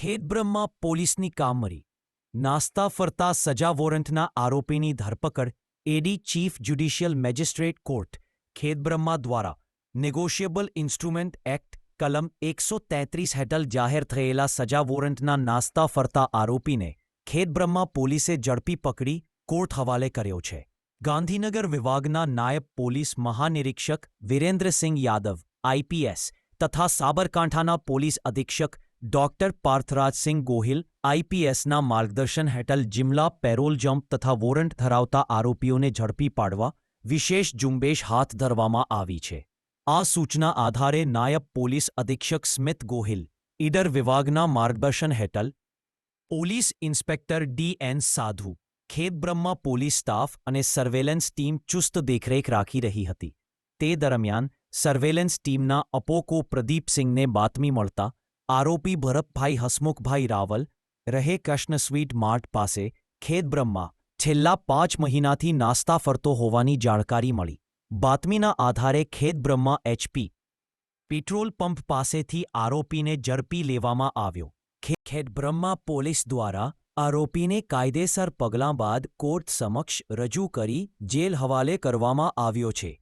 ખેડબ્રહ્મા પોલીસની કામગીરી નાસ્તા ફરતા સજા વોરંટના આરોપીની ધરપકડ એડી chief judicial magistrate court Khedbrahma દ્વારા નેગોશિયેબલ ઇન્સ્ટ્રુમેન્ટ એક્ટ કલમ 133 હેઠળ જાહેર થયેલા સજા વોરંટના નાસ્તા ફરતા આરોપીને ખેડબ્રહ્મા પોલીસે ઝડપી પકડી કોર્ટ હવાલે કર્યો છે. ગાંધીનગર વિભાગના નાયબ પોલીસ મહાનિરીક્ષક વિરેન્દ્રસિંહ યાદવ આઈપીએસ તથા સાબરકાંઠાના પોલીસ અધિક્ષક ડોક્ટર પાર્થરાજસિંહ ગોહિલ આઈપીએસના માર્ગદર્શન હેઠળ જિમલા પેરોલ જમ્પ તથા વોરંટ ધરાવતા આરોપીઓને ઝડપી પાડવા વિશેષ ઝુંબેશ હાથ ધરવામાં આવી છે. આ સૂચના આધારે નાયબ પોલીસ અધિક્ષક સ્મિત ગોહિલ ઈડર વિભાગના માર્ગદર્શન હેઠળ police inspector D N. Sadhu Khedbrahma police staff અને સર્વેલન્સ ટીમ ચુસ્ત દેખરેખ રાખી રહી હતી. તે દરમિયાન સર્વેલન્સ ટીમના અપોકો પ્રદીપસિંહને બાતમી મળતા આરોપી ભરતભાઈ હસમુખભાઈ રાવલ રહે કૃષ્ણ સ્વીટ માર્ટ પાસે ખેડબ્રહ્મા છેલ્લા 5 મહિનાથી નાસ્તા ફરતો હોવાની જાણકારી મળી. બાતમીના આધારે ખેડબ્રહ્મા એચપી પેટ્રોલ પંપ પાસેથી આરોપીને ઝડપી લેવામાં આવ્યો. ખેડબ્રહ્મા પોલીસ દ્વારા આરોપીને કાયદેસર પગલાં બાદ કોર્ટ સમક્ષ રજૂ કરી જેલ હવાલે કરવામાં આવ્યો છે.